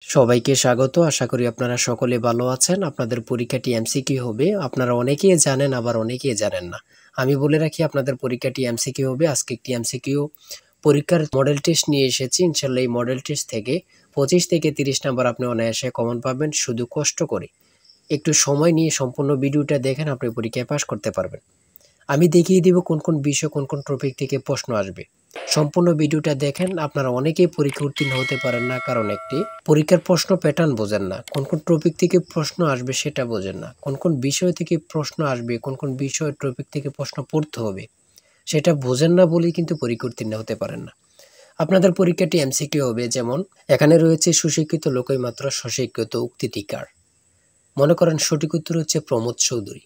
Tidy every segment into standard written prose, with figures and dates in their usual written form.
সবাইকে স্বাগত। আশা করি আপনারা সকলে ভালো আছেন। আপনাদের পরীক্ষাটি এমসিকিউ হবে। আপনারা অনেকেই জানেন, আবার অনেকেই জানেন না। আমি বলে রাখি আপনাদের পরীক্ষাটি এমসিকিউ হবে। আজকে একটি এমসিকিউ পরীক্ষার মডেল টেস্ট নিয়ে এসেছি। ইনশাআল্লাহ এই মডেল টেস্ট থেকে 25 থেকে 30 নাম্বার আপনি অনায়াসে কমন পাবেন। শুধু কষ্ট করে একটু সময় নিয়ে সম্পূর্ণ ভিডিওটা দেখেন, আপনি পরীক্ষায় পাস করতে পারবেন। আমি দেখিয়ে দিব কোন কোন বিষয়, কোন কোন টপিক থেকে প্রশ্ন আসবে। সম্পূর্ণ ভিডিওটা দেখেন। আপনারা অনেকেই পরীক্ষা উত্তীর্ণ হতে পারেন না, কারণ একটি পরীক্ষার প্রশ্ন প্যাটার্ন বোঝেন না, কোন কোন টপিক থেকে প্রশ্ন আসবে সেটা বোঝেন না, কোন কোন বিষয় থেকে প্রশ্ন আসবে, কোন কোন বিষয় টপিক থেকে প্রশ্ন পড়তে হবে সেটা বোঝেন না বলেই কিন্তু পরীক্ষা উত্তীর্ণ হতে পারেন না। আপনাদের পরীক্ষাটি এমসিকিউ হবে। যেমন এখানে রয়েছে সুশিক্ষিত লোকই মাত্র স্বশিক্ষিত উক্তিটি কার। মনে করেন সঠিক উত্তর হচ্ছে প্রমোদ চৌধুরী।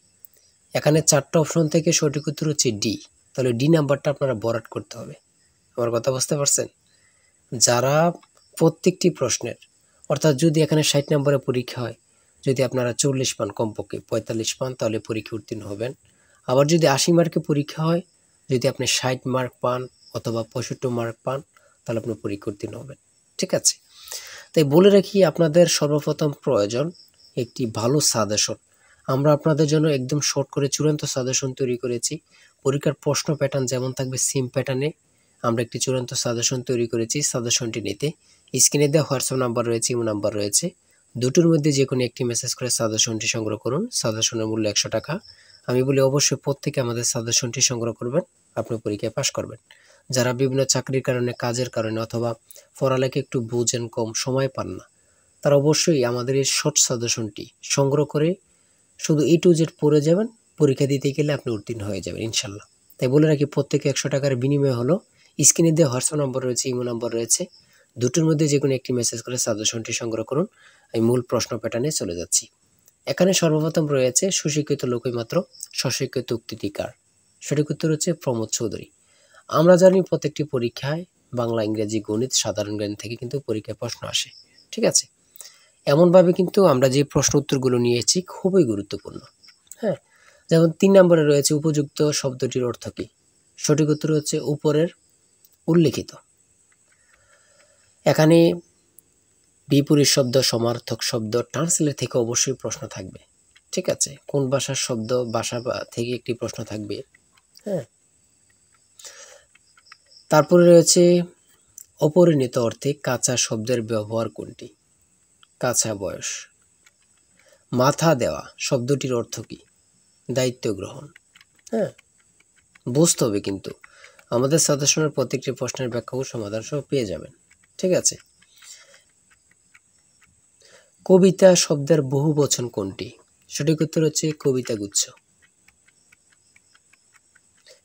এখানে 4টা অপশন থেকে সঠিক উত্তর হচ্ছে ডি। তাহলে ডি নাম্বারটা আপনারা ভরাট করতে হবে। আমার কথা বুঝতে পারছেন? যারা প্রত্যেকটি প্রশ্নের, অর্থাৎ যদি এখানে 60 নম্বরের পরীক্ষা হয়, যদি আপনারা 40 পান, কমপক্ষে 45 পান, তাহলে পরীক্ষা উত্তীর্ণ হবেন। আবার যদি 80 মার্কের পরীক্ষা হয়, যদি আপনি 60 মার্ক পান অথবা 65 মার্ক পান, তাহলে আপনি পরীক্ষা উত্তীর্ণ হবেন। ঠিক আছে? তাই বলে রাখি, আপনাদের সর্বপ্রথম প্রয়োজন একটি ভালো সাজেশন। আমরা আপনাদের জন্য একদম শর্ট করে চূড়ান্ত সাজেশন তৈরি করেছি। পরীক্ষার প্রশ্ন প্যাটার্ন যেমন থাকবে সেম প্যাটার্নে আমরা একটি চূড়ান্ত সাজেশন তৈরি করেছি। সাজেশনটি নিতে স্ক্রিনে দেওয়া হোয়াটসঅ্যাপ নাম্বার রয়েছে, ইমো নাম্বার রয়েছে। দুটোর মধ্যে যে কোনো একটি মেসেজ করে সাজেশনটি সংগ্রহ করুন। সাজেশনের মূল্য 100 টাকা। আমি বলি অবশ্যই প্রত্যেকে আমাদের সাজেশনটি সংগ্রহ করবেন, আপনি পরীক্ষায় পাস করবেন। যারা বিভিন্ন চাকরির কারণে, কাজের কারণে অথবা পড়ালেখা একটু বুঝেন, কম সময় পান না, তারা অবশ্যই আমাদের এই শর্ট সাজেশনটি সংগ্রহ করে শুধু A to Z পড়ে যাবেন। পরীক্ষা দিতে গেলে আপনি উত্তীর্ণ হয়ে যাবেন ইনশাল্লাহ। তাই বলে রাখি, প্রত্যেকে 100 টাকার বিনিময় হলো। স্ক্রিনে দেওয়া হোয়াটসঅ্যাপ নম্বর রয়েছে, ইমো নাম্বার রয়েছে। দুটোর মধ্যে যে কোনো একটি মেসেজ করে সাজেশনটি সংগ্রহ করুন। আমি মূল প্রশ্ন প্যাটার্নে চলে যাচ্ছি। এখানে সর্বপ্রথম রয়েছে সুশিক্ষিত লোকই মাত্র স্বশিক্ষিত উক্তিটি কার। সঠিক উত্তর হচ্ছে প্রমোদ চৌধুরী। আমরা জানি প্রত্যেকটি পরীক্ষায় বাংলা, ইংরেজি, গণিত, সাধারণ জ্ঞান থেকে কিন্তু পরীক্ষায় প্রশ্ন আসে। ঠিক আছে? এমনভাবে কিন্তু আমরা যে প্রশ্ন উত্তরগুলো নিয়েছি খুবই গুরুত্বপূর্ণ। হ্যাঁ, যেমন 3 নম্বরে রয়েছে উপযুক্ত শব্দটির অর্থ কী। সঠিক উত্তর হচ্ছে উপরের উল্লেখিত। এখানে বিপরীত শব্দ, সমার্থক শব্দ, ট্রান্সলেট থেকে অবশ্যই প্রশ্ন থাকবে। ঠিক আছে? কোন ভাষার শব্দ, ভাষা থেকে একটি প্রশ্ন থাকবে। হ্যাঁ, তারপরে রয়েছে অপরিণত অর্থে কাঁচা শব্দের ব্যবহার কোনটি। কাঁচা বয়স। মাথা দেওয়া শব্দটির অর্থ কী। দায়িত্ব গ্রহণ। হ্যাঁ, বুঝতে হবে কিন্তু আমাদের সাজেশনের প্রত্যেকটি প্রশ্নের ব্যাখ্যা ও সমাধান সহ পেয়ে যাবেন। ঠিক আছে? কবিতা শব্দের বহু বচন কোনটি। সঠিক উত্তর হচ্ছে কবিতা গুচ্ছ।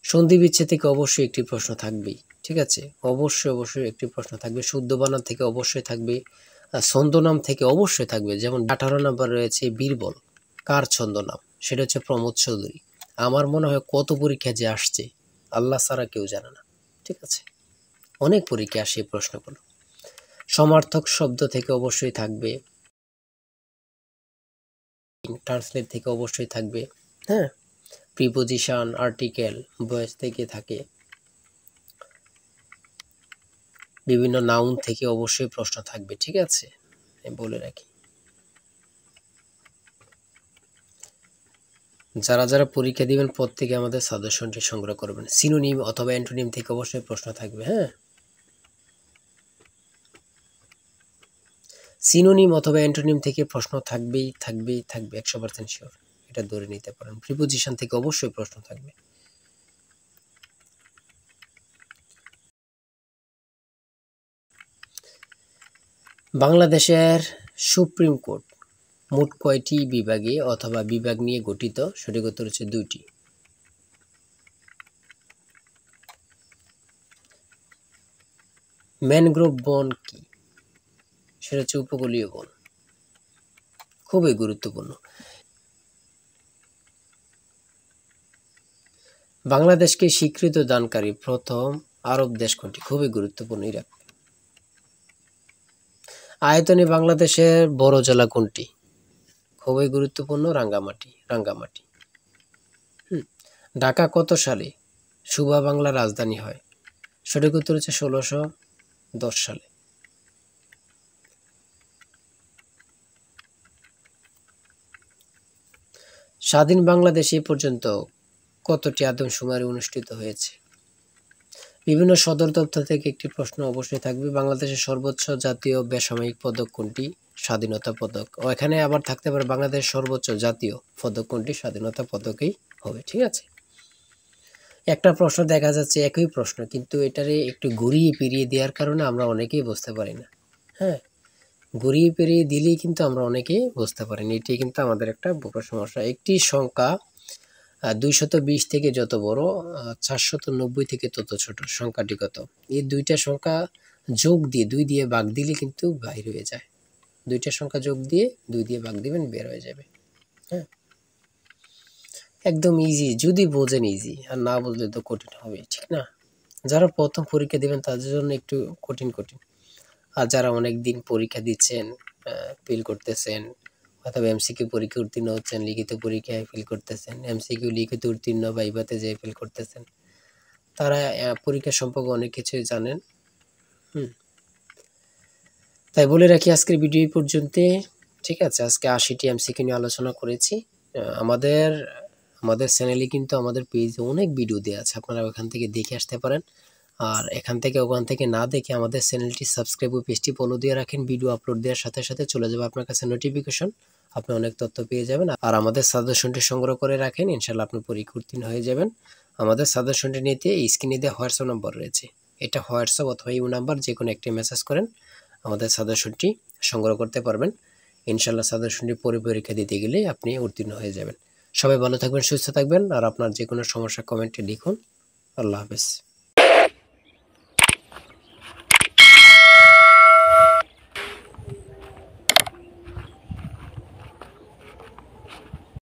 সন্ধি বিচ্ছেদ থেকে অবশ্যই একটি প্রশ্ন থাকবেই। ঠিক আছে? অবশ্যই একটি প্রশ্ন থাকবে। শুদ্ধ বানান থেকে অবশ্যই থাকবে। ছন্দনাম থেকে অবশ্যই থাকবে। যেমন 18 নম্বর রয়েছে বীরবল। কার ছন্দনাম? সেটা হচ্ছে প্রমোদ চৌধুরী। আমার মনে হয় কত পরীক্ষা যে আসছে আল্লাহ ছাড়া কেউ জানে না। ঠিক আছে? অনেক পরীক্ষা আসে এই প্রশ্নগুলো। সমার্থক শব্দ থেকে অবশ্যই থাকবে। ট্রান্সলেট থেকে অবশ্যই থাকবে। হ্যাঁ, প্রিপোজিশন, আর্টিকেল, ভয়েস থেকে থাকে। বিভিন্ন নাউন থেকে অবশ্যই প্রশ্ন থাকবে। ঠিক আছে? আমি বলে রাখি, যারা যারা পরীক্ষা দিবেন প্রত্যেকে আমাদের সাজেশনটি সংগ্রহ করবেন। সিনোনিম অথবা অ্যান্টোনিম থেকে অবশ্যই প্রশ্ন থাকবে। হ্যাঁ, সিনোনিম অথবা অ্যান্টোনিম থেকে প্রশ্ন থাকবে 100% শিওর। এটা ধরে নিতে পারেন। প্রিপোজিশন থেকে অবশ্যই প্রশ্ন থাকবে। বাংলাদেশের সুপ্রিম কোর্ট মোট কয়টি বিভাগে অথবা বিভাগ নিয়ে গঠিত। সঠিক উত্তর হচ্ছে 2টি। ম্যানগ্রোভ বন কি? সেটা হচ্ছে উপকূলীয় বন। খুবই গুরুত্বপূর্ণ। বাংলাদেশকে স্বীকৃতি দানকারী প্রথম আরব দেশ কোনটি? খুবই গুরুত্বপূর্ণ। ইরাক। আয়তনে বাংলাদেশের বড় জেলা কোনটি? খুবই গুরুত্বপূর্ণ। রাঙ্গামাটি। ঢাকা কত সালে সুবা বাংলার রাজধানী হয়? সঠিক উত্তর হচ্ছে 1610 সালে। স্বাধীন বাংলাদেশে এ পর্যন্ত কতটি আদমশুমারি অনুষ্ঠিত হয়েছে? বিভিন্ন সদর দপ্তর থেকে একটি প্রশ্ন অবশ্যই থাকবে। বাংলাদেশের সর্বোচ্চ জাতীয় বেসামরিক পদক কোনটি? স্বাধীনতা পদক। ও এখানে আবার থাকতে পারে বাংলাদেশের সর্বোচ্চ জাতীয় পদক কোনটি? স্বাধীনতা পদকই হবে। ঠিক আছে, একটা প্রশ্ন দেখা যাচ্ছে একই প্রশ্ন, কিন্তু এটারে একটু ঘুরিয়ে ফিরিয়ে দেওয়ার কারণে আমরা অনেকেই বুঝতে পারি না। হ্যাঁ, ঘুরিয়ে ফিরিয়ে দিলেই কিন্তু আমরা অনেকেই বুঝতে পারি না। এটি কিন্তু আমাদের একটা বড় সমস্যা। একটি সংখ্যা 220 থেকে যত বড়, 490 থেকে তত ছোট। সংখ্যাটি কত? এই দুইটা সংখ্যা যোগ দিয়ে 2 দিয়ে ভাগ দিলে কিন্তু বাইর হয়ে যায়। দুইটা সংখ্যা যোগ দিয়ে 2 দিয়ে ভাগ দিবেন, বের হয়ে যাবে। হ্যাঁ, একদম ইজি, যদি বোঝেন ইজি, আর না বুঝলে তো কঠিন হবে, ঠিক না? যারা প্রথম পরীক্ষা দিবেন তাদের জন্য একটু কঠিন কঠিন, আর যারা অনেক দিন পরীক্ষা দিচ্ছেন, ফেল করতেছেন, অথবা এমসিকিউ পরীক্ষা উত্তীর্ণ হচ্ছেন, লিখিত পরীক্ষায় ফেল করতেছেন, এমসিকিউ লিখিত উত্তীর্ণ বা ভাইভাতে যেয়ে ফেল করতেছেন, তারা পরীক্ষা সম্পর্কে অনেক কিছুই জানেন। তাই বলে রাখি আজকের ভিডিও এই পর্যন্ত। ঠিক আছে, আজকে 80টি এমসিকিউ নিয়ে আলোচনা করেছি। আমাদের আমাদের চ্যানেলে কিন্তু আমাদের পেজে অনেক ভিডিও দেওয়া আছে, আপনারা ওখান থেকে দেখে আসতে পারেন। আর এখান থেকে ওখান থেকে না দেখে আমাদের চ্যানেলটি সাবস্ক্রাইব ও পেজটি ফলো দিয়ে রাখেন। ভিডিও আপলোড দেওয়ার সাথে সাথে চলে যাবে আপনার কাছে নোটিফিকেশন, আপনি অনেক তথ্য পেয়ে যাবেন। আর আমাদের সাজেশনটি সংগ্রহ করে রাখেন, ইনশাল্লাহ আপনি পরীক্ষা উত্তীর্ণ হয়ে যাবেন। আমাদের সাজেশনটি নিতে স্ক্রিনে দেওয়া হোয়াটসঅ্যাপ নম্বর রয়েছে, এটা হোয়াটসঅ্যাপ অথবা ইউ নাম্বার যে কোনো একটি মেসেজ করেন, আমাদের সাজেশনটি সংগ্রহ করতে পারবেন। ইনশাল্লাহ সাজেশনটি পরীক্ষা দিতে গেলে আপনি উত্তীর্ণ হয়ে যাবেন। সবাই ভালো থাকবেন, সুস্থ থাকবেন, আর আপনার যে কোনো সমস্যা কমেন্টে লিখুন। আল্লাহ হাফেজ।